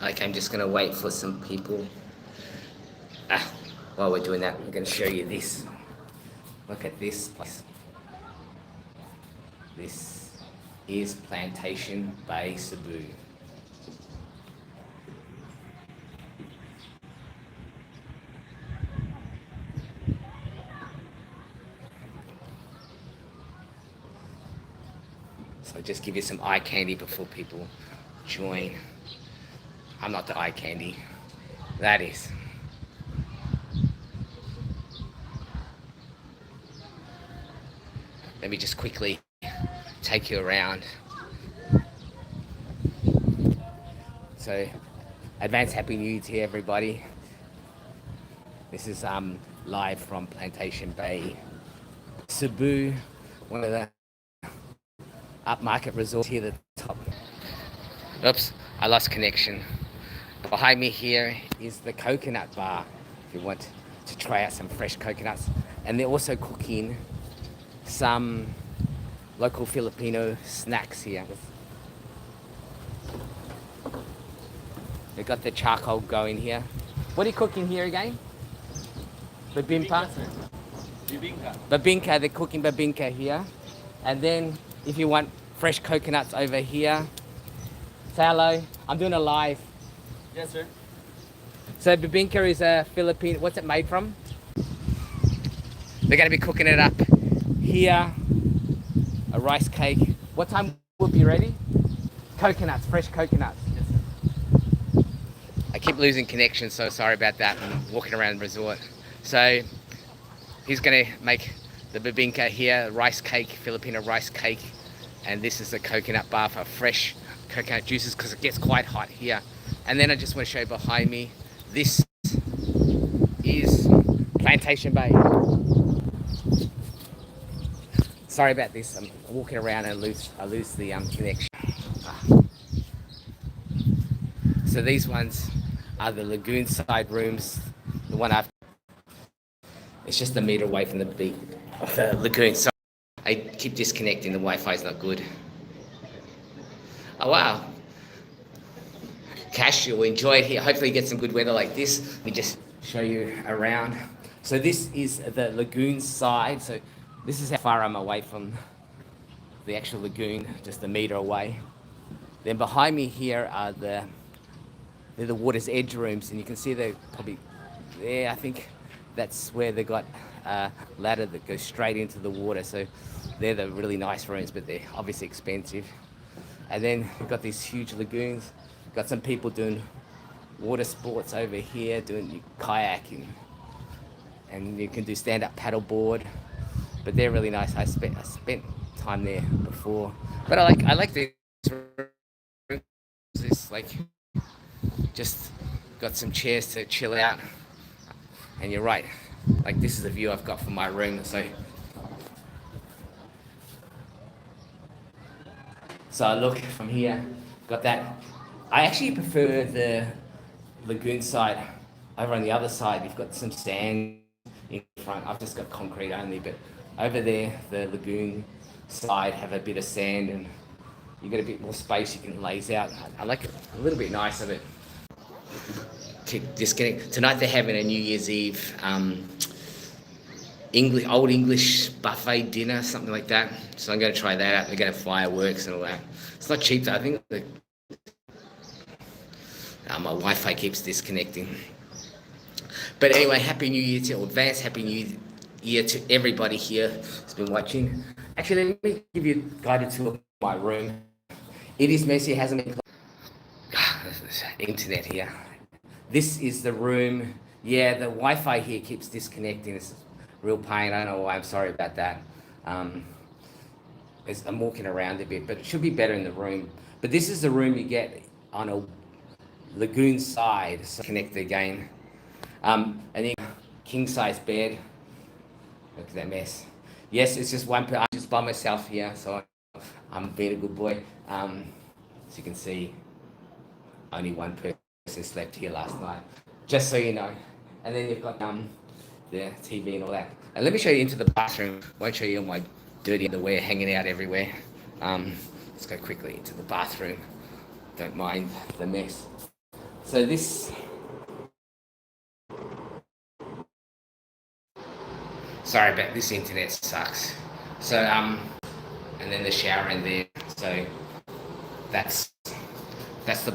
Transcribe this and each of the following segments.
Okay, I'm just gonna wait for some people. While we're doing that, I'm gonna show you this. Look at this place. This is Plantation Bay, Cebu. So just give you some eye candy before people join. I'm not the eye candy. That is. Let me just quickly take you around. So, advance Happy New Year to everybody. This is live from Plantation Bay, Cebu, one of the upmarket resorts here at the top. Oops, I lost connection. Behind me here is the coconut bar, if you want to try out some fresh coconuts. And they're also cooking some local Filipino snacks here. They've got the charcoal going here. What are you cooking here again? Babimpa? Bibingka. Babinka, they're cooking babinka here. And then if you want fresh coconuts over here, say hello. I'm doing a live. Yes, sir. So babinka is a Philippine, what's it made from? They're going to be cooking it up here. A rice cake. What time will it be ready? Coconuts, fresh coconuts. Yes, sir. I keep losing connection, so sorry about that. I'm walking around the resort. So he's going to make the babinka here, rice cake, Filipino rice cake. And this is the coconut bar for fresh coconut juices because it gets quite hot here. And then I just want to show you behind me, this is Plantation Bay. Sorry about this, I'm walking around and I lose the connection. So these ones are the lagoon side rooms. The one I've, it's just a meter away from the beach, the lagoon. So I keep disconnecting, the Wi-Fi is not good. Oh wow. Cash, you'll enjoy it here. Hopefully you get some good weather like this. Let me just show you around. So this is the lagoon side. So this is how far I'm away from the actual lagoon, just a meter away. Then behind me here are they're the water's edge rooms, and you can see they're probably there. I think that's where they got a ladder that goes straight into the water. So they're the really nice rooms, but they're obviously expensive. And then we've got these huge lagoons. Got some people doing water sports over here, doing kayaking, and you can do stand-up paddleboard. But they're really nice. I spent time there before, but I like this. This like just got some chairs to chill out, and you're right. Like this is the view I've got from my room. So I look from here. Got that. I actually prefer the lagoon side. Over on the other side, you've got some sand in front. I've just got concrete only, but over there, the lagoon side have a bit of sand, and you get a bit more space you can laze out. I like it a little bit nicer, but to disconnect. Tonight they're having a New Year's Eve Old English buffet dinner, something like that. So I'm going to try that out. They're going to have fireworks and all that. It's not cheap though. I think my Wi-Fi keeps disconnecting. But anyway, Happy New Year to advance Happy New Year to everybody here who's been watching. Actually, let me give you a guided tour of my room. It is messy. It hasn't been. Internet here. This is the room. Yeah, the Wi-Fi here keeps disconnecting. It's a real pain. I don't know why. I'm sorry about that. I'm walking around a bit, but it should be better in the room. But this is the room you get on a lagoon side. So connect again. And then king size bed. Look at that mess. Yes, it's just one. I'm just by myself here, so I'm being a good boy. As you can see, only one person slept here last night. Just so you know. And then you've got the TV and all that. And let me show you into the bathroom. Won't show you all my dirty underwear hanging out everywhere. Let's go quickly into the bathroom. Don't mind the mess. So this, sorry about this, internet sucks. So and then the shower in there. So that's the.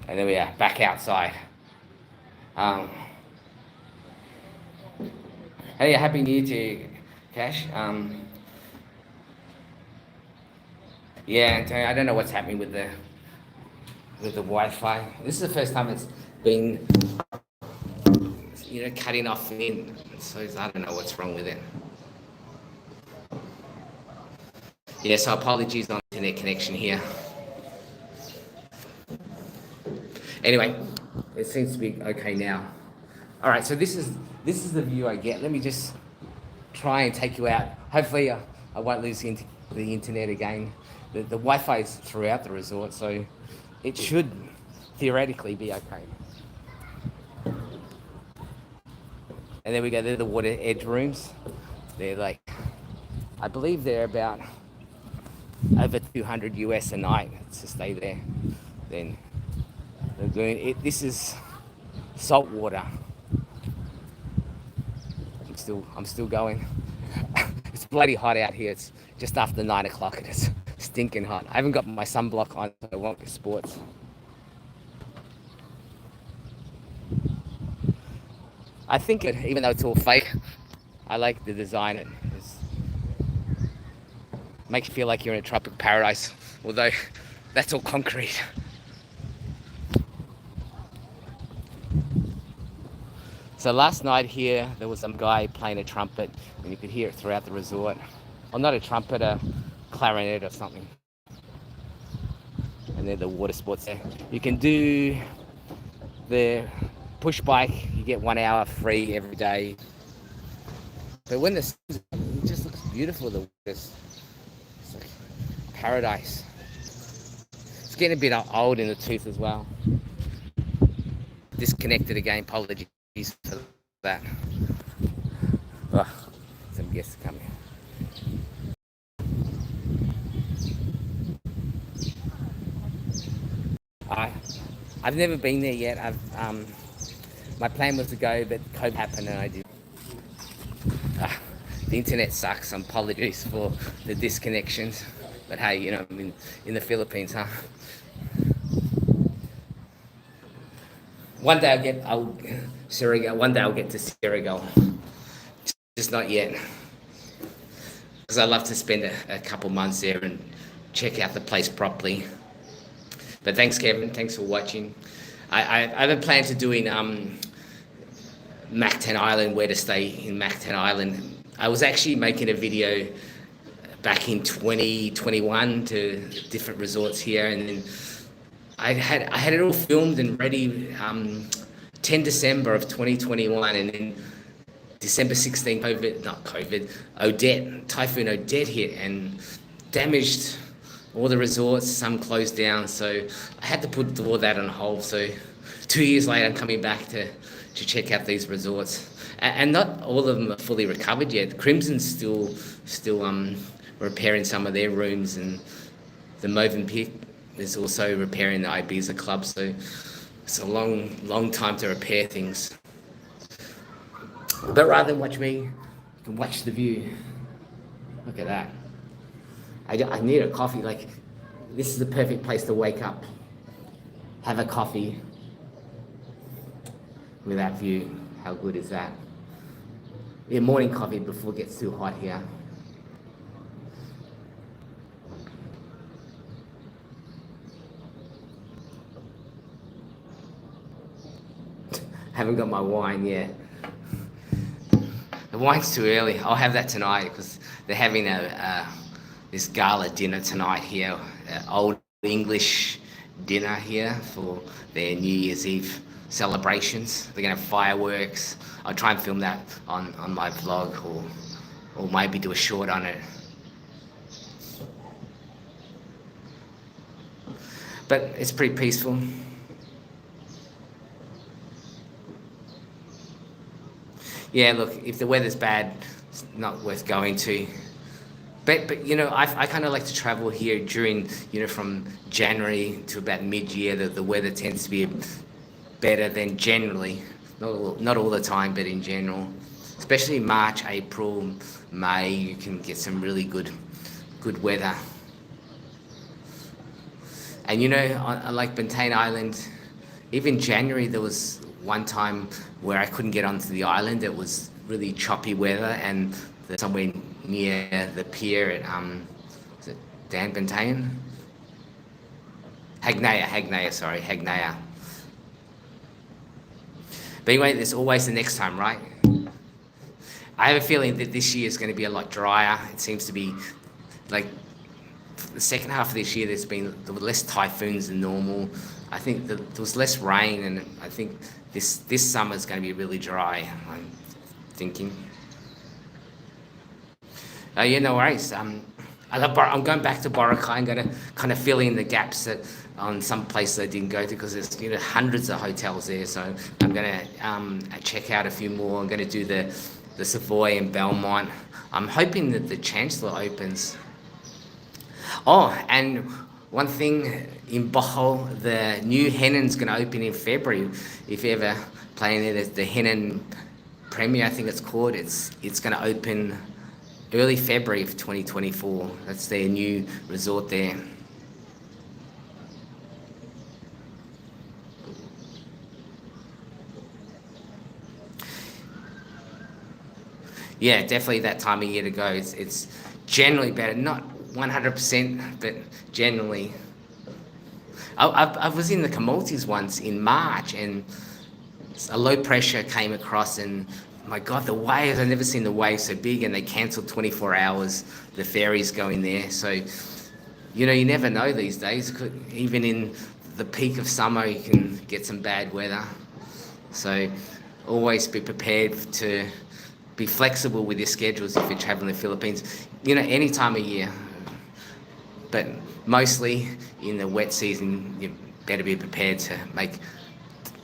And there we are, back outside. Um, hey, happy New Year to you, Cash. Yeah, Antonio, I don't know what's happening with the Wi-Fi. This is the first time it's been, cutting off in. So I don't know what's wrong with it. Yeah, so apologies on internet connection here. Anyway, it seems to be okay now. All right, so this is the view I get. Let me just try and take you out. Hopefully, I won't lose the internet again. The Wi-Fi is throughout the resort, so it should theoretically be okay. And there we go. They're the water edge rooms. They're like, I believe they're about over 200 US a night to stay there. Then lagoon. This is salt water. I'm still going. It's bloody hot out here. It's just after 9 o'clock and it's stinking hot. I haven't got my sunblock on, so I won't get sports. I think even though it's all fake, I like the design. It makes you feel like you're in a tropical paradise, although that's all concrete. So last night here, there was some guy playing a trumpet, and you could hear it throughout the resort. Well, not a trumpet, a clarinet or something. And then the water sports there. You can do the push bike. You get 1 hour free every day. But when it just looks beautiful, the water. It's like paradise. It's getting a bit old in the tooth as well. Disconnected again, apologies for that. Oh, some guests coming. I've never been there yet. My plan was to go, but COVID happened and I didn't. The internet sucks. Apologies for the disconnections, but hey, I'm in the Philippines, huh? One day I'll get to Surigao. Just not yet, because I love to spend a couple months there and check out the place properly. But thanks, Kevin. Thanks for watching. I have a plan to doing Mactan Island, where to stay in Mactan Island. I was actually making a video back in 2021 to different resorts here, and then I had it all filmed and ready 10 December of 2021, and then December 16, Typhoon Odette hit and damaged all the resorts. Some closed down, so I had to put all that on hold. So 2 years later, I'm coming back to check out these resorts, and not all of them are fully recovered yet. Crimson's still repairing some of their rooms, and the Movenpick is also repairing the Ibiza club. So it's a long time to repair things. But rather than watch me, you can watch the view. Look at that. I need a coffee. Like, this is the perfect place to wake up, have a coffee with that view. How good is that? Yeah, morning coffee before it gets too hot here. Haven't got my wine yet. The wine's too early. I'll have that tonight because they're having this gala dinner tonight here, old English dinner here for their New Year's Eve celebrations. They're gonna have fireworks. I'll try and film that on my vlog, or maybe do a short on it. But it's pretty peaceful. Yeah, look, if the weather's bad, It's not worth going to. But you know, I kind of like to travel here during, you know, from January to about mid-year. The weather tends to be better than generally, not all the time, but in general. Especially March, April, May, you can get some really good weather. And you know, on like Plantation Island, even January there was one time where I couldn't get onto the island. It was really choppy weather, and somewhere near the pier at is it Dan Plantation? Hagnea, sorry, Hagnea. But anyway, there's always the next time, right? I have a feeling that this year is going to be a lot drier. It seems to be like the second half of this year, there were less typhoons than normal. I think there was less rain, and I think this summer is going to be really dry. I'm thinking. Yeah, no worries. I'm going back to Boracay. I'm going to kind of fill in the gaps that on some places I didn't go to, because there's, you know, hundreds of hotels there. So I'm going to check out a few more. I'm going to do the Savoy and Belmont. I'm hoping that the Chancellor opens. Oh, and one thing in Bohol, the new Henen's going to open in February. If you ever playing there, the Henen Premier, I think it's called. It's going to open early February of 2024. That's their new resort there. Yeah, definitely that time of year to go. It's generally better, not 100%, but generally. I was in the Camaltes once in March, and a low pressure came across, and my God, the waves, I've never seen the waves so big, and they cancelled 24 hours, the ferries going there. So, you know, you never know these days. Even in the peak of summer, you can get some bad weather. So always be prepared to be flexible with your schedules if you're traveling the Philippines, you know, any time of year. But mostly in the wet season, you better be prepared to make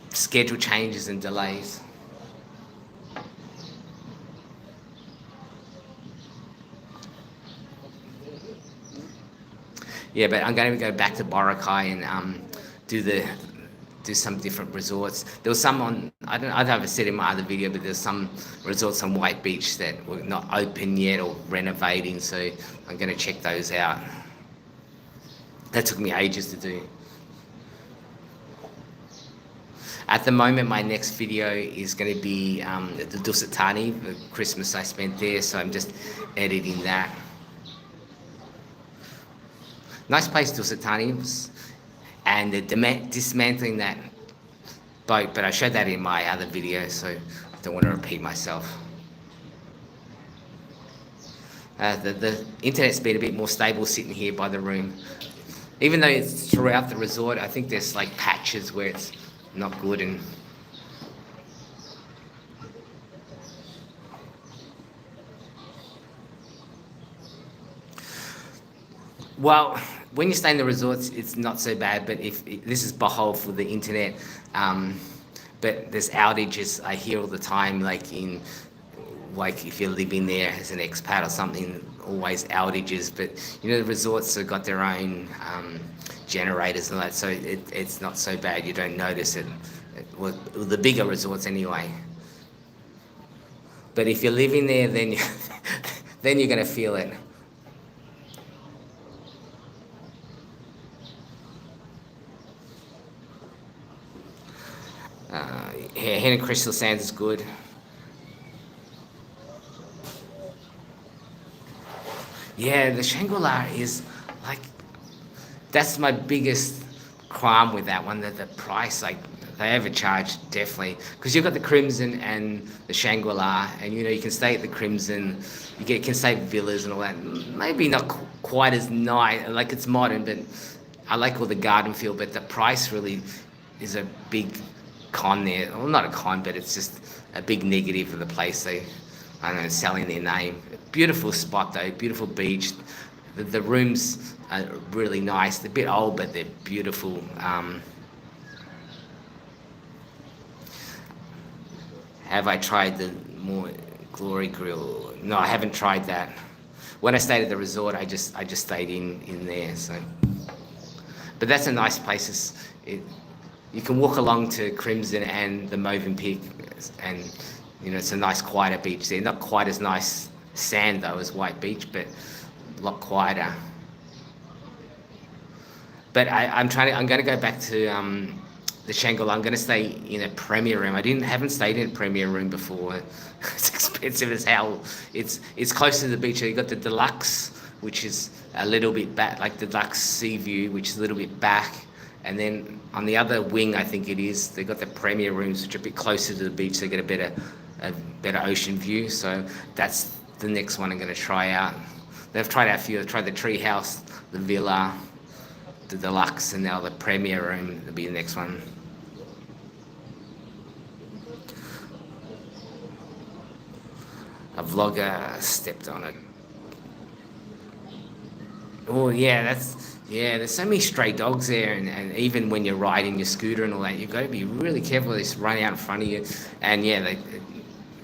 schedule changes and delays. Yeah, but I'm going to go back to Boracay and do some different resorts. There was some on, I don't know if I said in my other video, but there's some resorts on White Beach that were not open yet or renovating, so I'm going to check those out. That took me ages to do. At the moment, my next video is going to be the Dusitani, the Christmas I spent there, so I'm just editing that. Nice place, Dusitani, and they're dismantling that boat, but I showed that in my other video, so I don't want to repeat myself. The internet's been a bit more stable sitting here by the room. Even though it's throughout the resort, I think there's like patches where it's not good. And well, when you stay in the resorts, it's not so bad. But if this is Bohol for the internet, but there's outages I hear all the time, like if you're living there as an expat or something, always outages. But you know, the resorts have got their own generators and that, so it's not so bad. You don't notice it. Well, the bigger resorts anyway. But if you're living there, then then you're gonna feel it. Henna Crystal Sands is good. Yeah, the Shangri-La is like, that's my biggest qualm with that one, that the price, like, they overcharge definitely, because you've got the Crimson and the Shangri-La, and you know, you can stay at the Crimson, can stay at villas and all that. Maybe not quite as nice, like it's modern, but I like all the garden feel, but the price really is a big con there. Well, not a con, but it's just a big negative of the place. They, I don't know, selling their name. Beautiful spot though, beautiful beach. The rooms are really nice. They're a bit old, but they're beautiful. Have I tried the more Glory Grill. No, I haven't tried that. When I stayed at the resort, I just stayed in there. So, but that's a nice place. You can walk along to Crimson and the Movenpick, and it's a nice, quieter beach there. Not quite as nice sand though as White Beach, but a lot quieter. But I'm going to go back to the Shangri-La. I'm going to stay in a premier room. Haven't stayed in a premier room before. It's expensive as hell. It's close to the beach. So you got the deluxe, which is a little bit back, like the deluxe sea view, which is a little bit back. And then on the other wing, I think it is, they've got the premier rooms, which are a bit closer to the beach. So you get a better ocean view. So that's the next one I'm going to try out. They've tried out a few. They've tried the tree house, the villa, the deluxe, and now the premier room will be the next one. A vlogger stepped on it. Oh yeah, there's so many stray dogs there, and even when you're riding your scooter and all that, you've got to be really careful. They just run out in front of you, and yeah,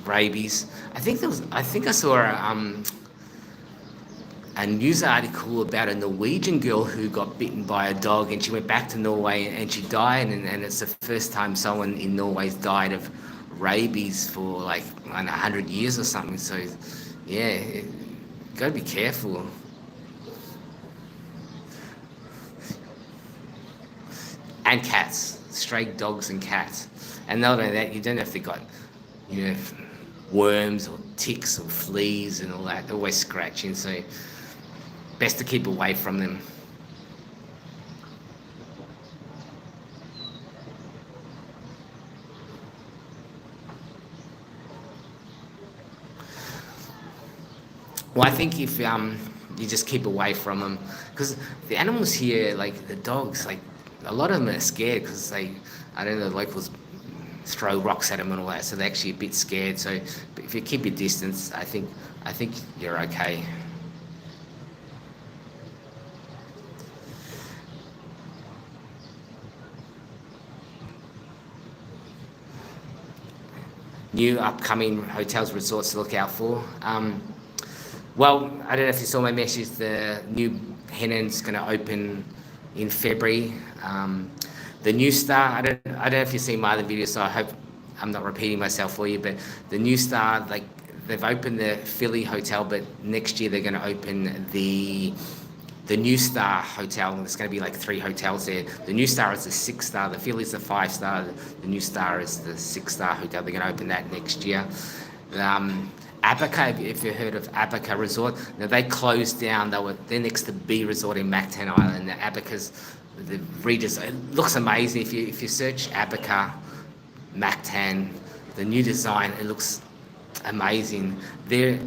rabies. I think I saw a news article about a Norwegian girl who got bitten by a dog, and she went back to Norway and she died, and it's the first time someone in Norway's died of rabies for like 100 years or something. So yeah, gotta be careful. And cats, stray dogs and cats. And not only that, you don't have to got worms or ticks or fleas and all that. They're always scratching, so best to keep away from them. Well, I think if you just keep away from them, because the animals here, like the dogs, like a lot of them are scared because I don't know, the locals throw rocks at them and all that, so they're actually a bit scared. So if you keep your distance, I think you're okay. New upcoming hotels, resorts to look out for. Well, I don't know if you saw my message. The new Hennen's going to open in February. The New Star. I don't know if you've seen my other videos, so I hope I'm not repeating myself for you. But the New Star, like they've opened the Philly hotel, but next year they're going to open the New Star hotel. There's going to be like 3 hotels there. The New Star is the 6-star. The Philly's the 5-star. The New Star is the 6-star hotel. They're going to open that next year. Abaca, if you've heard of Abaca Resort, now they closed down. They're next to B Resort in Mactan Island. The Abaca's, the redesign, it looks amazing. If you search Abaca Mactan, the new design, it looks amazing. They're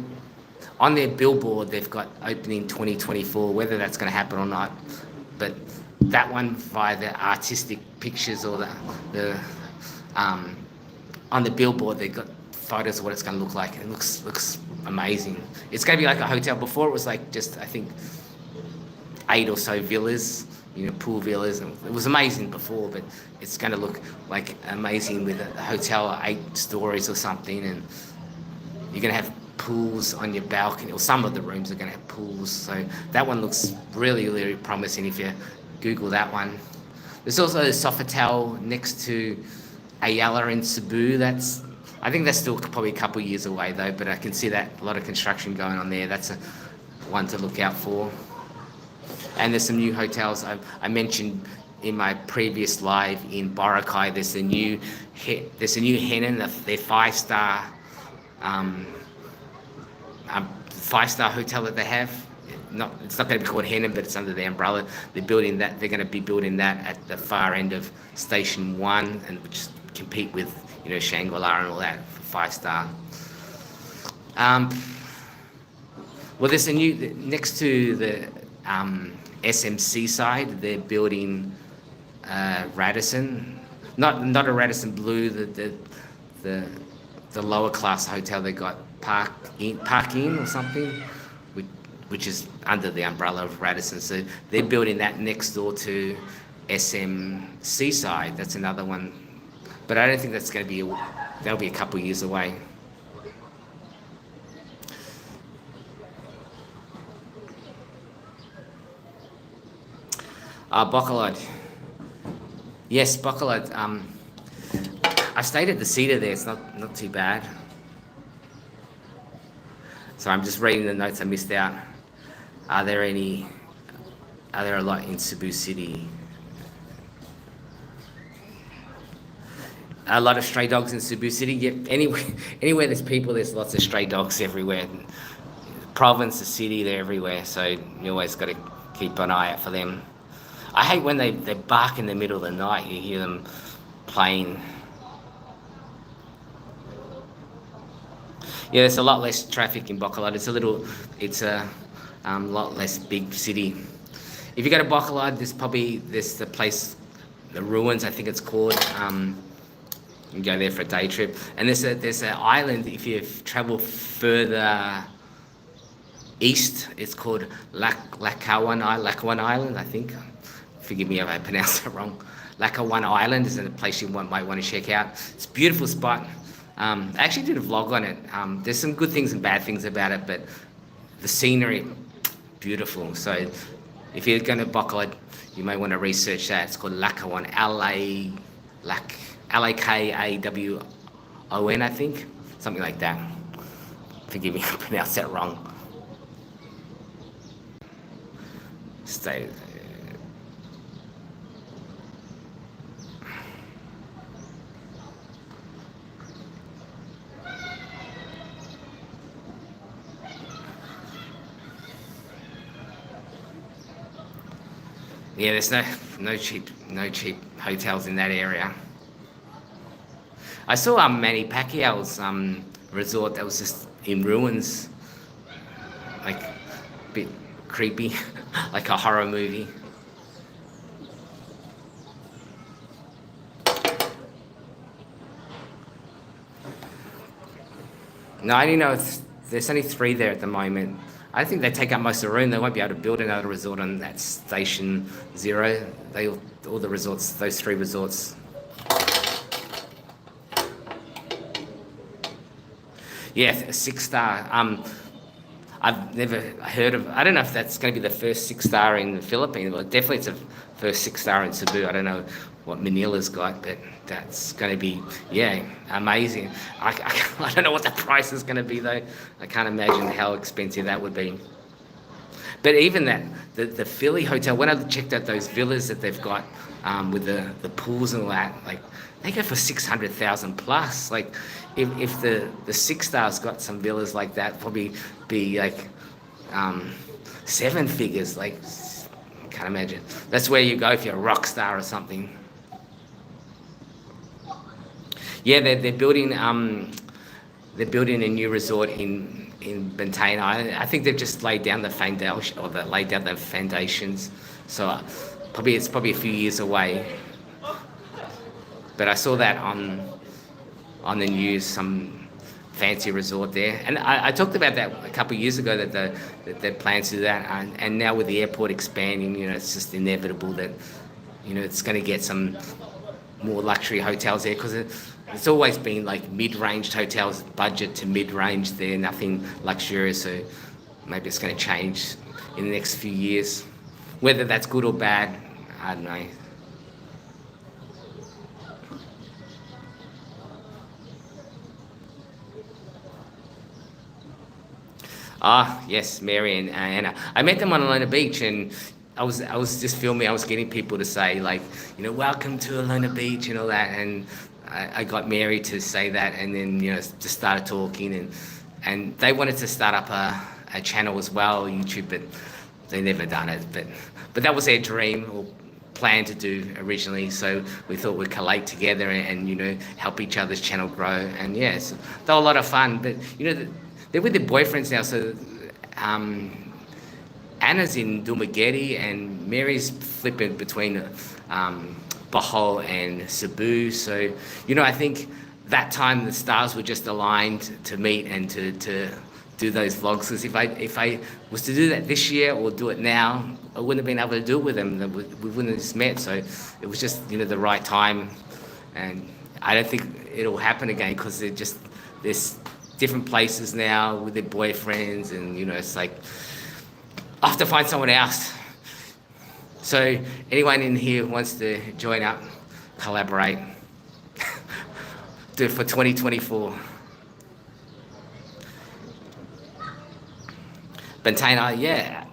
on their billboard. They've got opening 2024. Whether that's going to happen or not, but that one via the artistic pictures or the on the billboard they've got photos of what it's going to look like. It looks amazing. It's going to be like a hotel. Before it was like just, I think, 8 or so villas, pool villas. It was amazing before, but it's going to look like amazing with a hotel of 8 stories or something, and you're going to have pools on your balcony, or some of the rooms are going to have pools. So that one looks really, really promising if you Google that one. There's also a Sofitel next to Ayala in Cebu. I think that's still probably a couple of years away though, but I can see that a lot of construction going on there. That's a one to look out for. And there's some new hotels. I mentioned in my previous live in Boracay. There's a new Henan. Their 5-star 5-star hotel that they have. It's not going to be called Henan, but it's under the umbrella. They're building that. They're going to be building that at the far end of Station 1, and which compete with Shangri-La and all that for 5-star. Well, there's a new next to the SMC side. They're building Radisson, not a Radisson Blue. The lower class hotel they got Park Inn or something, which is under the umbrella of Radisson. So they're building that next door to SMC side. That's another one. But I don't think that's going to be, that'll be a couple of years away. Bacolod. Yes, Bacolod. I stayed at the Cedar there. It's not too bad. So I'm just reading the notes I missed out. Are there any? Are there a lot in Cebu City? A lot of stray dogs in Cebu City. Yeah, anywhere there's people, there's lots of stray dogs everywhere. Province, the city, they're everywhere. So you always got to keep an eye out for them. I hate when they bark in the middle of the night. You hear them playing. Yeah, there's a lot less traffic in Bacolod. It's a lot less big city. If you go to Bacolod, there's the place, the ruins, I think it's called. You can go there for a day trip. And there's an island, if you travel further east, it's called Lakawan Island, I think. Forgive me if I pronounced it wrong. Lakawan Island is a place you might want to check out. It's a beautiful spot. I actually did a vlog on it. There's some good things and bad things about it, but the scenery, beautiful. So if you're going to Bacolod, you may want to research that. It's called Lakawan, Lakawon, I think, something like that. Forgive me if I pronounced that wrong. Stay. Yeah, there's no cheap hotels in that area. I saw Manny Pacquiao's resort that was just in ruins, like a bit creepy, like a horror movie. No, I didn't know there's only 3 there at the moment. I think they take up most of the room. They won't be able to build another resort on that Station 0. All the resorts, those 3 resorts. Yeah, a 6-star. I've never heard of. I don't know if that's going to be the first 6-star in the Philippines. Well, definitely it's the first 6-star in Cebu. I don't know what Manila's got, but that's going to be, yeah, amazing. I don't know what the price is going to be though. I can't imagine how expensive that would be. But even that, the Philly hotel, when I checked out those villas that they've got with the pools and all that, like they go for 600,000 plus. Like if the 6-star's got some villas like that, probably be like 7 figures. Like can't imagine. That's where you go if you're a rock star or something. Yeah, they're building a new resort in Plantation. I think they've just laid down the foundation, or laid down the foundations. So it's probably a few years away. But I saw that on the news, some fancy resort there, and I talked about that a couple of years ago that they plan to do that, and now with the airport expanding, it's just inevitable that it's going to get some more luxury hotels there, because it's always been like mid-range hotels, budget to mid-range there, nothing luxurious. So maybe it's going to change in the next few years. Whether that's good or bad, I don't know. Ah, yes, Mary and Anna. I met them on Alona Beach, and I was just filming. I was getting people to say like, welcome to Alona Beach and all that, and I got Mary to say that, and then just started talking, and they wanted to start up a channel as well, YouTube, but they never done it. But that was their dream or plan to do originally. So we thought we'd collate together and help each other's channel grow. And yes, they were a lot of fun. But they're with their boyfriends now. So Anna's in Dumaguete and Mary's flipping between Bohol and Cebu. So I think that time the stars were just aligned to meet and to do those vlogs. Because if I was to do that this year or do it now, I wouldn't have been able to do it with them. We wouldn't have just met. So it was just the right time, and I don't think it'll happen again, because there's different places now with their boyfriends, and it's like I have to find someone else So anyone in here who wants to join up, collaborate, do it for 2024. Plantation, yeah.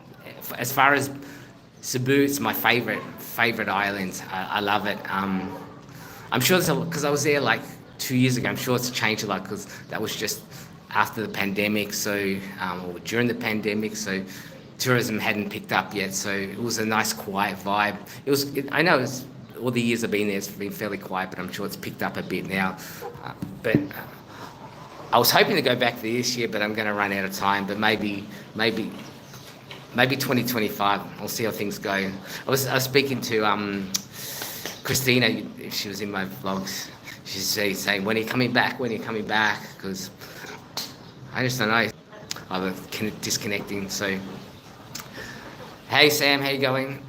As far as Cebu, it's my favorite island. I love it. I'm sure it's because I was there like 2 years ago. I'm sure it's changed a lot because that was just after the pandemic, so or during the pandemic, so tourism hadn't picked up yet. So it was a nice, quiet vibe. I know it's all the years I've been there, it's been fairly quiet, but I'm sure it's picked up a bit now. But I was hoping to go back this year, but I'm going to run out of time. But maybe 2025. I'll see how things go. I was speaking to Christina. She was in my vlogs. She's saying, "When are you coming back? When are you coming back?" Because I just don't know. I'm disconnecting. So, hey Sam, how you going?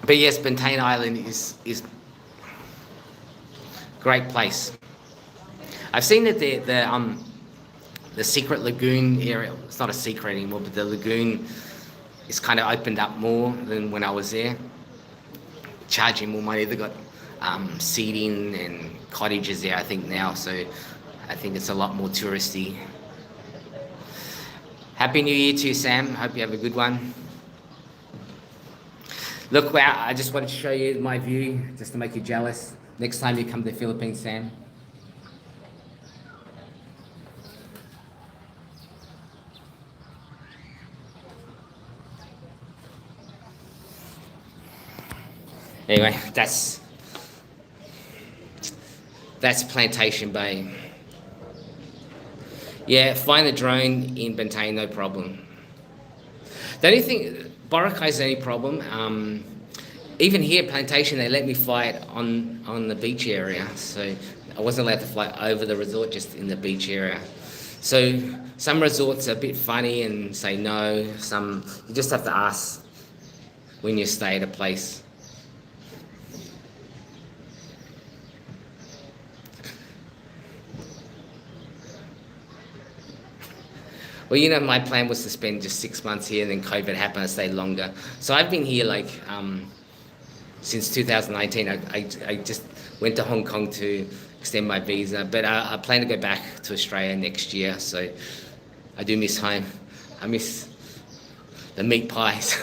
But yes, Plantation Island is great place. I've seen that the secret lagoon area. It's not a secret anymore, but the lagoon is kind of opened up more than when I was there. Charging more money. They've got seating and cottages there, I think now. So I think it's a lot more touristy. Happy New Year to you, Sam. Hope you have a good one. Look, wow, I just wanted to show you my view, just to make you jealous. Next time you come to the Philippines, Sam. Anyway, that's Plantation Bay. Yeah, find the drone in Plantation, no problem. The only thing, Boracay is the only problem. Even here, Plantation, they let me fly it on the beach area, so I wasn't allowed to fly over the resort, just in the beach area. So some resorts are a bit funny and say no. Some you just have to ask when you stay at a place. Well, you know, my plan was to spend just 6 months here, and then COVID happened. I stayed longer. So I've been here like since 2019. I just went to Hong Kong to extend my visa, but I plan to go back to Australia next year. So I do miss home. I miss the meat pies.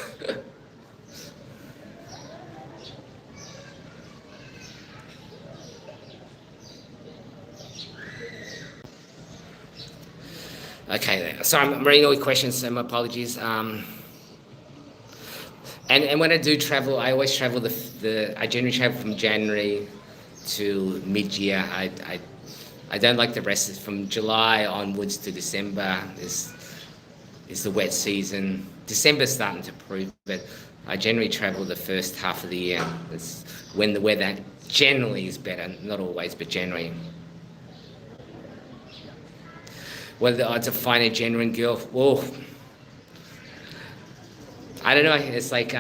Okay, so I'm reading all your questions, so my apologies. And when I do travel, I always travel I generally travel from January to mid-year. I don't like the rest. From July onwards to December is the wet season. December's starting to improve, but I generally travel the first half of the year. It's when the weather generally is better, not always, but generally. What are the odds of finding a genuine girl? Whoa. I don't know. It's like you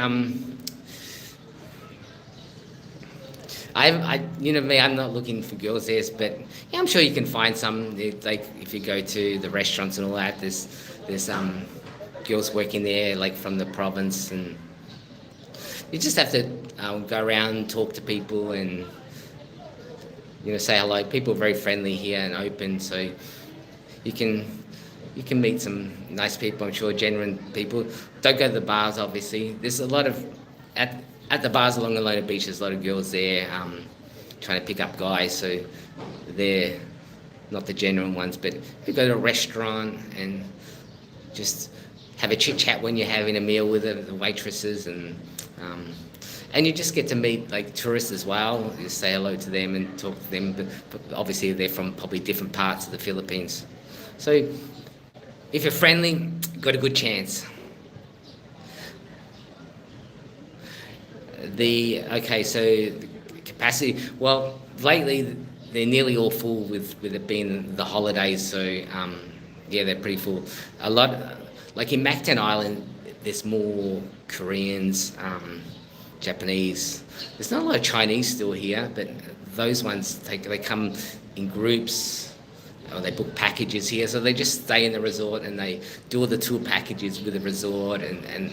know me. I'm not looking for girls there, but yeah, I'm sure you can find some. Like if you go to the restaurants and all that, there's girls working there, like from the province, and you just have to go around and talk to people and say hello. People are very friendly here and open, so. You can meet some nice people, I'm sure, genuine people. Don't go to the bars, obviously. There's a lot of, at the bars along the Lona Beach, there's a lot of girls there trying to pick up guys, so they're not the genuine ones. But if you go to a restaurant and just have a chit-chat when you're having a meal with the waitresses, and you just get to meet like tourists as well. You say hello to them and talk to them, but obviously they're from probably different parts of the Philippines. So if you're friendly, got a good chance. So the capacity. Well, lately they're nearly all full with it being the holidays. So yeah, they're pretty full. A lot, like in Mactan Island, there's more Koreans, Japanese. There's not a lot of Chinese still here, but those ones they come in groups. Or they book packages here, so they just stay in the resort and they do all the tour packages with the resort, and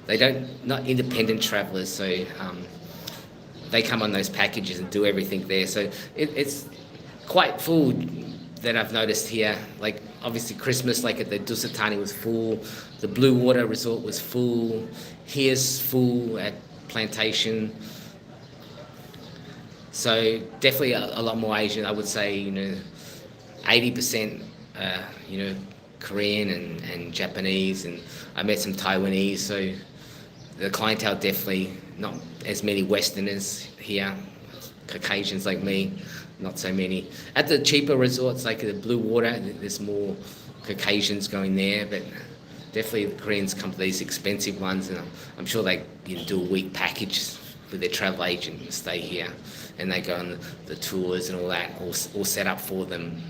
they don't, not independent travelers, so they come on those packages and do everything there. So it's quite full that I've noticed here. Like obviously Christmas, like at the Dusatani was full, the Blue Water Resort was full, here's full at Plantation. So definitely a lot more Asian. I would say 80% Korean and Japanese, and I met some Taiwanese. So the clientele definitely not as many Westerners here, Caucasians like me, not so many. At the cheaper resorts like the Blue Water, there's more Caucasians going there, but definitely the Koreans come to these expensive ones, and I'm sure they do a week package with their travel agent and stay here, and they go on the tours and all that, all set up for them.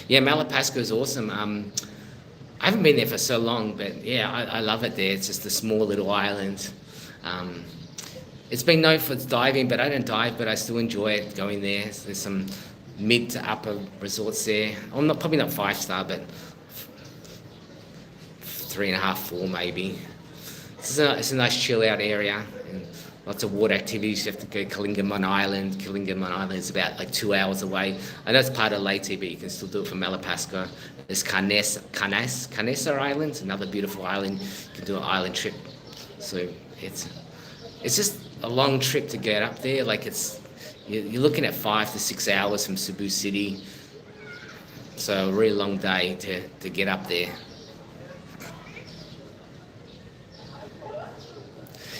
Yeah, Malapascua is awesome. I haven't been there for so long, but yeah, I love it there. It's just a small little island. It's been known for its diving, but I don't dive, but I still enjoy it going there. So there's some mid to upper resorts there. I'm probably not 5-star, but 3.5, 4 maybe. It's a nice chill out area, and lots of water activities. You have to go Kalingamon Island. Kalingamon Island is about like 2 hours away. I know it's part of Leyte, but you can still do it from Malapascua. There's Canessa Island, another beautiful island. You can do an island trip. So it's just a long trip to get up there. Like you're looking at 5 to 6 hours from Cebu City. So a really long day to get up there.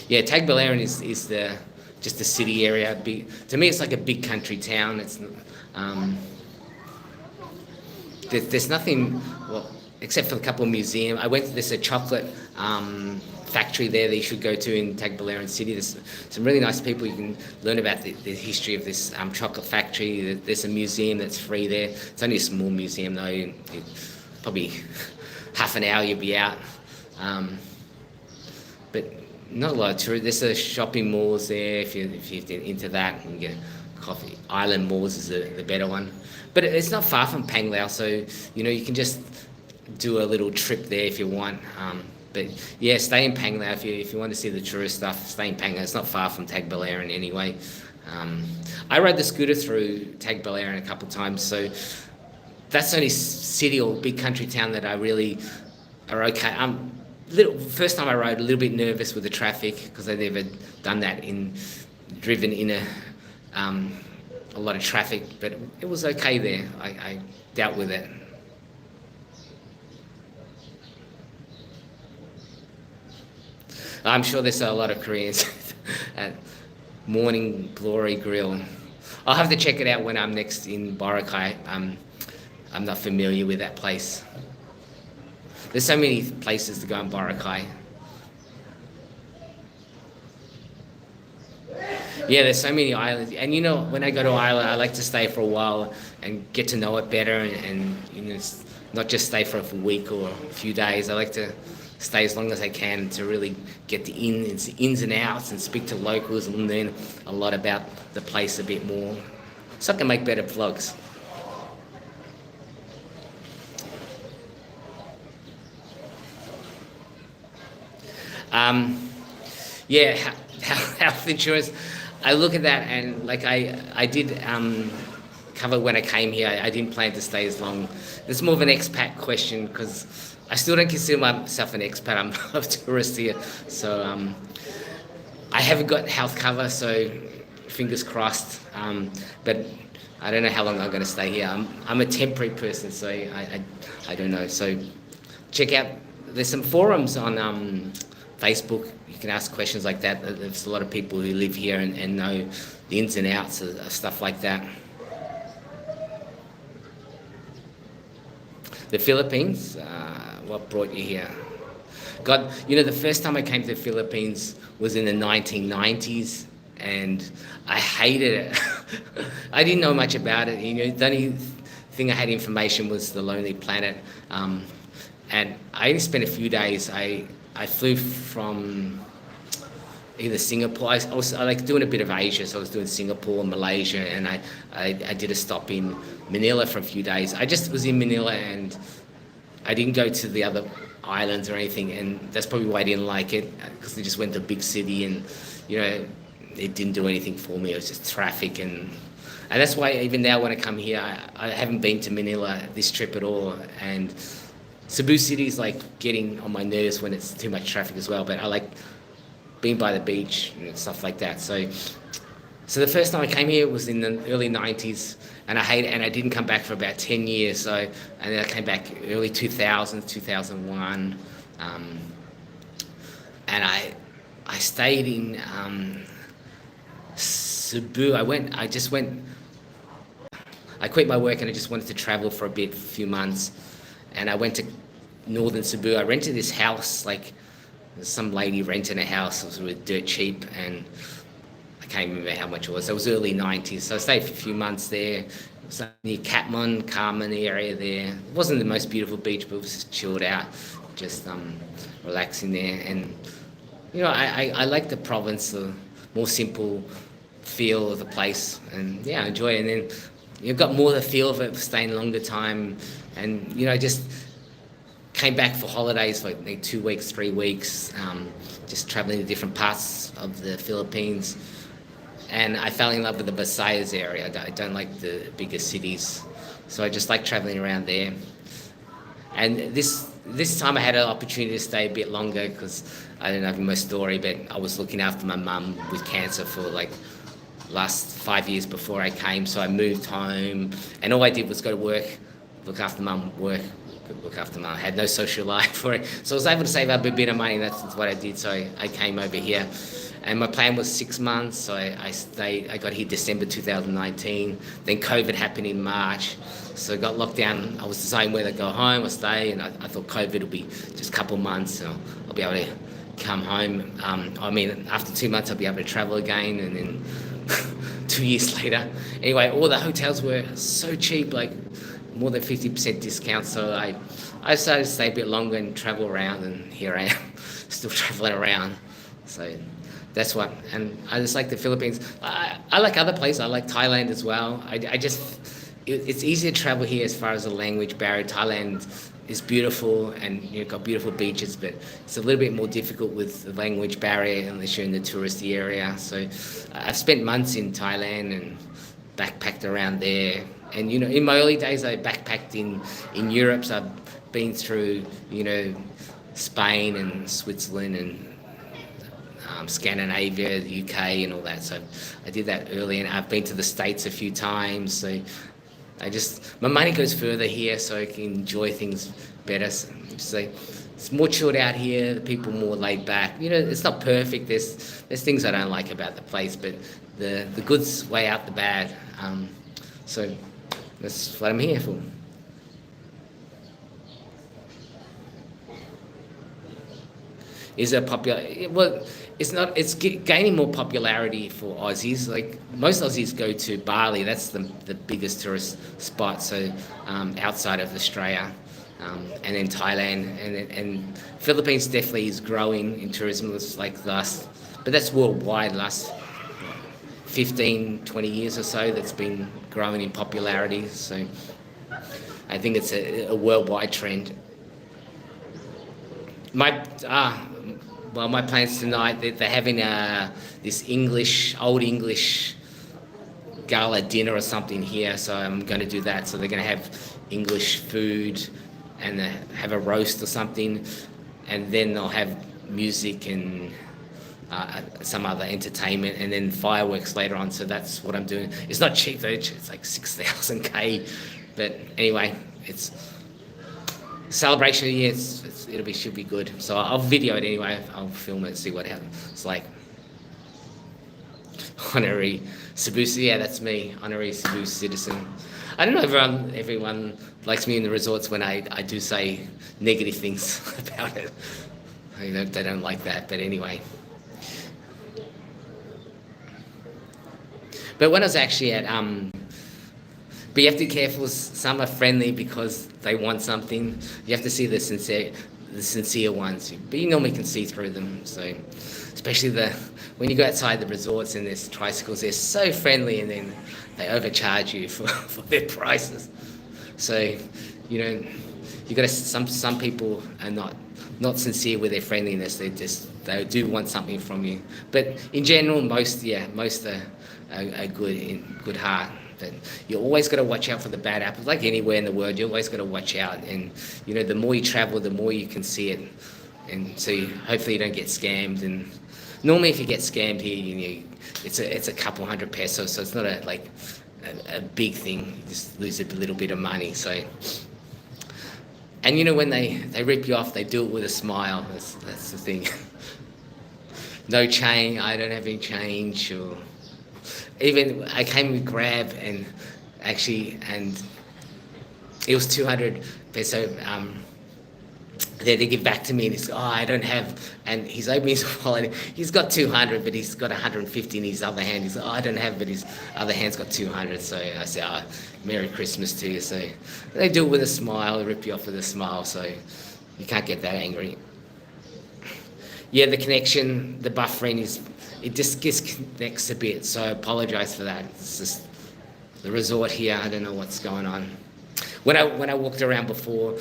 Yeah, Tagbilaran is just a city area. To me, it's like a big country town. It's there's nothing, well, except for a couple of museums. There's a chocolate factory there that you should go to in Tagbilaran City. There's some really nice people. You can learn about the history of this chocolate factory. There's a museum that's free there. It's only a small museum though. Probably half an hour you'll be out. But not a lot of tourists. There's shopping malls there if you're into that, and get coffee. Island Malls is the better one. But it's not far from Panglao, so you can just do a little trip there if you want. But yeah, stay in Panglao if you want to see the tourist stuff. Stay in Panglao. It's not far from Tagbilaran anyway. I rode the scooter through Tagbilaran a couple of times, so that's the only city or big country town that I really are okay. First time I rode, a little bit nervous with the traffic because I'd never done that driven in a lot of traffic, but it was okay there. I dealt with it. I'm sure there's a lot of Koreans at Morning Glory Grill. I'll have to check it out when I'm next in Boracay. I'm not familiar with that place. There's so many places to go in Boracay. Yeah, there's so many islands. And when I go to Ireland, I like to stay for a while and get to know it better and not just stay for a week or a few days. I like to stay as long as I can to really get the ins and outs and speak to locals and learn a lot about the place a bit more, so I can make better vlogs. Yeah, health insurance. I look at that and like I did cover when I came here. I didn't plan to stay as long. It's more of an expat question because I still don't consider myself an expat. I'm a tourist here, so I haven't got health cover. So fingers crossed. But I don't know how long I'm going to stay here. I'm a temporary person, so I don't know. So check out. There's some forums on Facebook. You can ask questions like that. There's a lot of people who live here and know the ins and outs of stuff like that. The Philippines, what brought you here? God, the first time I came to the Philippines was in the 1990s, and I hated it. I didn't know much about it. The only thing I had information was the Lonely Planet, and I only spent a few days. I flew from either Singapore. I like doing a bit of Asia, so I was doing Singapore, Malaysia, and I did a stop in Manila for a few days. I just was in Manila and I didn't go to the other islands or anything, and that's probably why I didn't like it because I just went to a big city and you know it didn't do anything for me. It was just traffic and that's why even now when I come here, I haven't been to Manila this trip at all. And Cebu City is like getting on my nerves when it's too much traffic as well. But I like being by the beach and stuff like that. So the first time I came here was in the early '90s, and I didn't come back for about 10 years. So and then I came back early 2000, 2001, and I stayed in Cebu. I quit my work and I just wanted to travel for a bit, a few months, and I went to northern Cebu. I rented this house, like some lady rented a house. It was really dirt cheap, and I can't remember how much it was. It was early '90s, so I stayed for a few months there. It was near Catmon, Carmen area there. It wasn't the most beautiful beach, but it was just chilled out, just relaxing there. And you know, I like the province, the more simple feel of the place, and yeah, I enjoy it. And then you've got more the feel of it, staying longer time, and you know, just came back for holidays for like 2 weeks, 3 weeks, just traveling to different parts of the Philippines. And I fell in love with the Visayas area. I don't like the bigger cities, so I just like traveling around there. And this time I had an opportunity to stay a bit longer because I don't know my story, but I was looking after my mum with cancer for like last 5 years before I came. So I moved home, and all I did was go to work, look after mum, work, look after mum. I had no social life for it, so I was able to save up a bit of money. That's what I did. So I came over here. And my plan was 6 months, so I stayed. I got here December 2019. Then COVID happened in March, so I got locked down. I was deciding whether to go home or stay, and I thought COVID will be just a couple months, so I'll be able to come home. I mean, after 2 months, I'll be able to travel again, and then 2 years later. Anyway, all the hotels were so cheap, like more than 50% discount, so I decided to stay a bit longer and travel around, and here I am, still traveling around. So that's what, and I just like the Philippines. I like other places. I like Thailand as well. It's easier to travel here as far as the language barrier. Thailand is beautiful, and you've got beautiful beaches, but it's a little bit more difficult with the language barrier unless you're in the touristy area. So I've spent months in Thailand and backpacked around there. And you know, in my early days, I backpacked in Europe. So I've been through, you know, Spain and Switzerland and Scandinavia, the UK, and all that. So I did that early, and I've been to the States a few times. So my money goes further here, so I can enjoy things better. So it's more chilled out here. The people more laid back. You know, it's not perfect. There's things I don't like about the place, but the good's way out the bad. So that's what I'm here for. Is it popular? Well, it's not. It's gaining more popularity for Aussies. Like most Aussies go to Bali. That's the biggest tourist spot. So outside of Australia, and then Thailand, and Philippines definitely is growing in tourism. It's like but that's worldwide. Last 15, 20 years or so, that's been growing in popularity. So I think it's a worldwide trend. My plans tonight, they're having this old English gala dinner or something here, so I'm going to do that. So they're going to have English food and have a roast or something, and then they'll have music and some other entertainment, and then fireworks later on. So that's what I'm doing. It's not cheap though, it's like 6,000 K, but anyway, it's celebration of the year. Should be good. So I'll video it anyway. I'll film it, see what happens. It's like honorary Cebu. Yeah, that's me, honorary Cebu citizen. I don't know if everyone likes me in the resorts when I do say negative things about it. You know, they don't like that, but anyway. But when I was actually at but you have to be careful. Some are friendly because they want something. You have to see the the sincere ones, but you normally can see through them. So, especially when you go outside the resorts and there's tricycles, they're so friendly, and then they overcharge you for their prices. So, you know, you got to some people are not sincere with their friendliness. They do want something from you. But in general, most are good in good heart. But you always got to watch out for the bad apples. Like anywhere in the world, you always got to watch out. And the more you travel, the more you can see it. And so hopefully you don't get scammed. And normally, if you get scammed here, it's a couple hundred pesos, so it's not a big thing. You just lose a little bit of money. So, and when they rip you off, they do it with a smile. That's the thing. No change. I don't have any change. Or even I came with Grab, and it was 200 peso. There to give back to me, and he's I don't have, and he's opened his wallet. He's got 200, but he's got 150 in his other hand. He's I don't have, but his other hand's got 200. So I said, Merry Christmas to you. So they do it with a smile, they rip you off with a smile. So you can't get that angry. Yeah, the connection, the buffering it just disconnects a bit. So I apologise for that. It's just the resort here. I don't know what's going on. When I walked around before.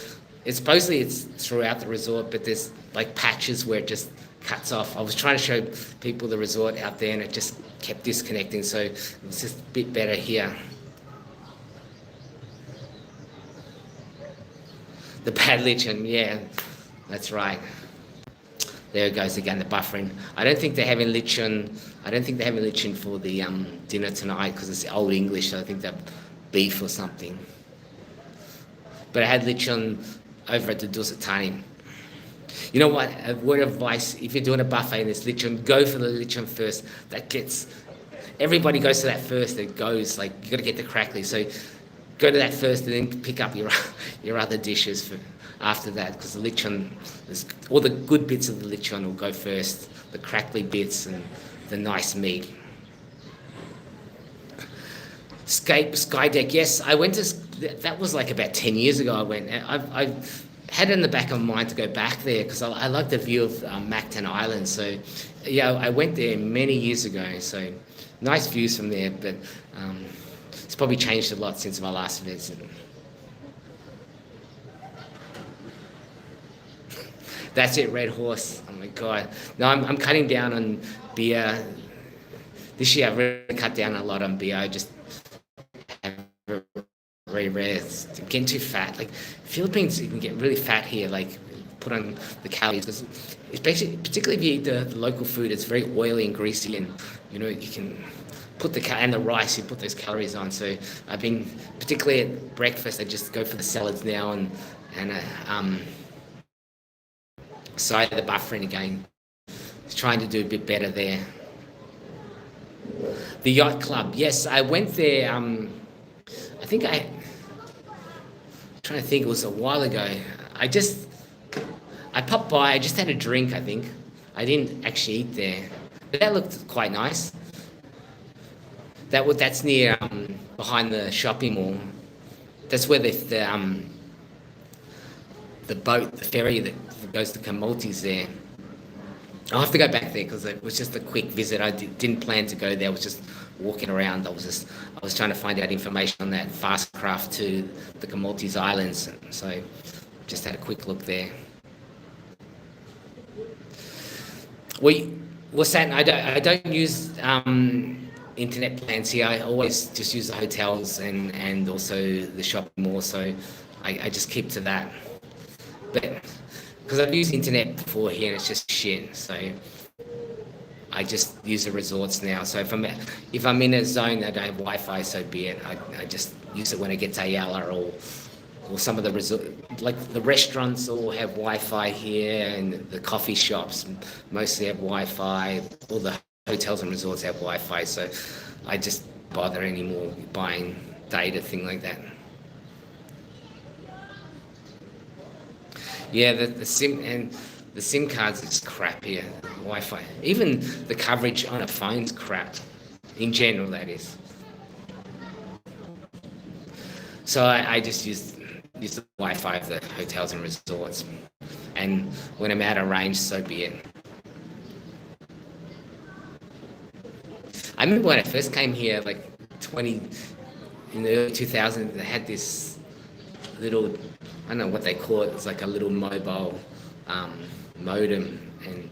It's throughout the resort, but there's like patches where it just cuts off. I was trying to show people the resort out there, and it just kept disconnecting, so it's just a bit better here. The bad lichen, yeah, that's right. There it goes again, the buffering. I don't think they're having lichen for the dinner tonight because it's Old English, so I think they're beef or something. But I had lichen over at the Dulcetani. You know what? A word of advice: if you're doing a buffet and there's lichen, go for the lichen first. Everybody goes to that first. It goes you got to get the crackly. So go to that first, and then pick up your other dishes after that, because the lichen, all the good bits of the lichen will go first. The crackly bits and the nice meat. Sky deck. Yes, I went to. That was about 10 years ago. I went. I had it in the back of my mind to go back there because I like the view of Mactan Island. So, yeah, I went there many years ago. So, nice views from there. But it's probably changed a lot since my last visit. That's it, Red Horse. Oh my God. No, I'm cutting down on beer. This year I've really cut down a lot on beer. I just have very rare. It's getting too fat. Philippines, you can get really fat here. Put on the calories, because especially, particularly if you eat the local food, it's very oily and greasy, and you can put and the rice, you put those calories on. So I've been, particularly at breakfast, I just go for the salads now and side of the buffering again. Trying to do a bit better there. The yacht club, yes, I went there. I'm trying to think, it was a while ago. I popped by. I just had a drink. I think I didn't actually eat there, but that looked quite nice. That's near behind the shopping mall. That's where the boat, the ferry that goes to Camaltes there. I'll have to go back there because it was just a quick visit. I didn't plan to go there. I was just walking around. I was trying to find out information on that fast craft to the Camaltes Islands. So just had a quick look there. I don't use internet plans here. I always just use the hotels and also the shopping mall. So I just keep to that. But because I've used internet before here and it's just shit, so I just use the resorts now. So if I'm in a zone that don't have Wi-Fi, so be it. I just use it when I get to Ayala or some of the resort, like the restaurants all have Wi-Fi here, and the coffee shops mostly have Wi-Fi. All the hotels and resorts have Wi-Fi, so I just bother anymore buying data, thing like that. Yeah, the SIM cards is crap here. Wi-Fi, even the coverage on a phone's crap. In general, that is. So I just use the Wi-Fi of the hotels and resorts. and when I'm out of range, so be it. I remember when I first came here, like 20 in the early 2000s, they had this little, I don't know what they call it. It's like a little mobile modem, and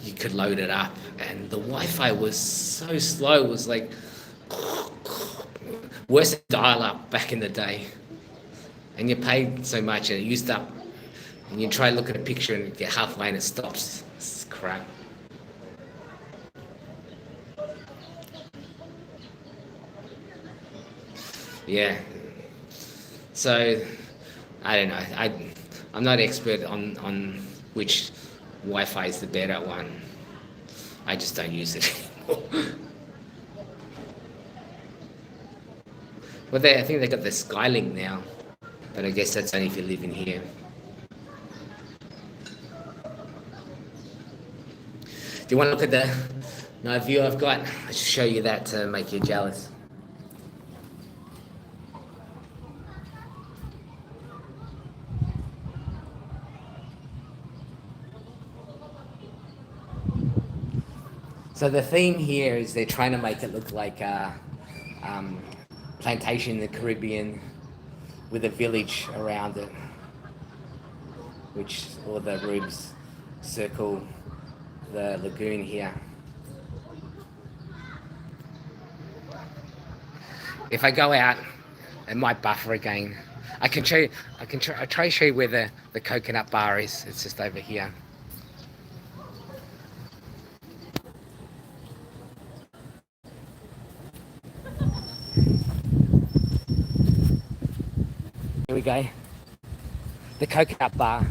you could load it up, and the Wi-Fi was so slow. It was like worse than dial-up back in the day. And you paid so much, and it used up. And you try to look at a picture and get halfway, and it stops. It's crap. Yeah. So I don't know. I'm not expert on which Wi-Fi is the better one. I just don't use it anymore. Well, I think they got the Skylink now, but I guess that's only if you live in here. Do you want to look at the night view I've got? I should show you that to make you jealous. So the theme here is they're trying to make it look like a plantation in the Caribbean with a village around it, which all the roofs circle the lagoon here. If I go out, it might buffer again. I can show you, I'll try to show you where the coconut bar is. It's just over here. Here we go. The coconut bar.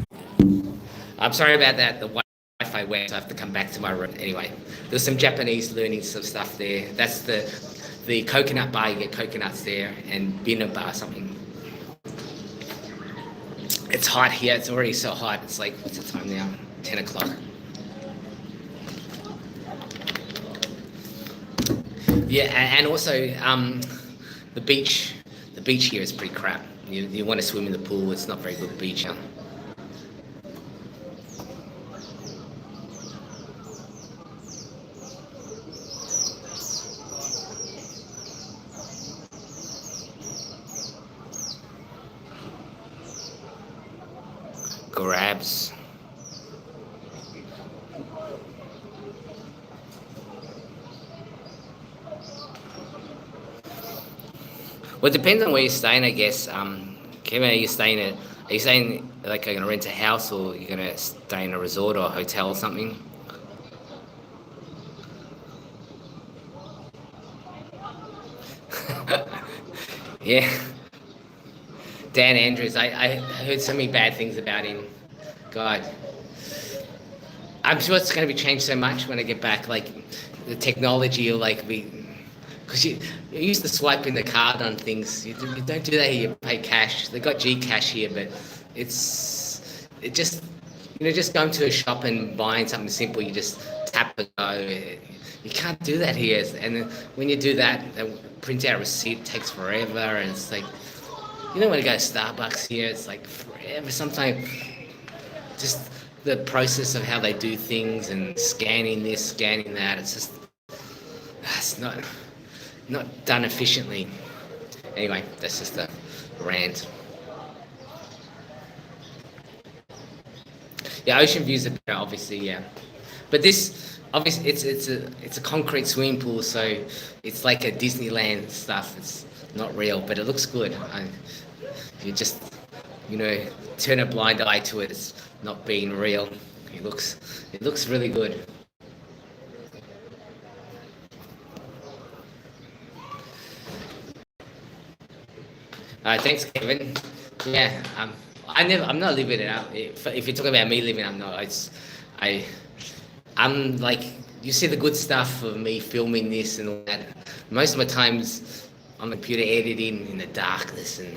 I'm sorry about that. The Wi-Fi went, so I have to come back to my room. Anyway, there's some Japanese learning some stuff there. That's the coconut bar. You get coconuts there, and Bina bar something. It's hot here. It's already so hot. It's like, what's the time now? 10 o'clock. Yeah, and also the beach. The beach here is pretty crap. You want to swim in the pool. It's not very good beach. Huh? Grabs. Well, it depends on where you're staying, I guess. Kevin, are you staying like you're gonna rent a house, or you're gonna stay in a resort or a hotel or something? Yeah. Dan Andrews, I heard so many bad things about him. God. I'm sure it's going to be changed so much when I get back. Like, the technology will like be, because you used to swipe in the card on things. You don't do that here. You pay cash. They got Gcash here, but it just just going to a shop and buying something simple. You just tap and go. You can't do that here. And then when you do that, they print out a receipt. It takes forever, and it's like, when I go to Starbucks here, it's like forever. Sometimes just the process of how they do things and scanning this, scanning that, it's not done efficiently. Anyway, that's just a rant. Yeah, ocean views are better, obviously, yeah. But this, obviously, it's a concrete swimming pool, so it's like a Disneyland stuff. It's not real, but it looks good. You just, turn a blind eye to it. It's not being real. It looks really good. Thanks, Kevin. Yeah, I'm not living it out. If you're talking about me living, I'm not. I'm like, you see the good stuff of me filming this and all that. Most of my time's on the computer editing in the darkness and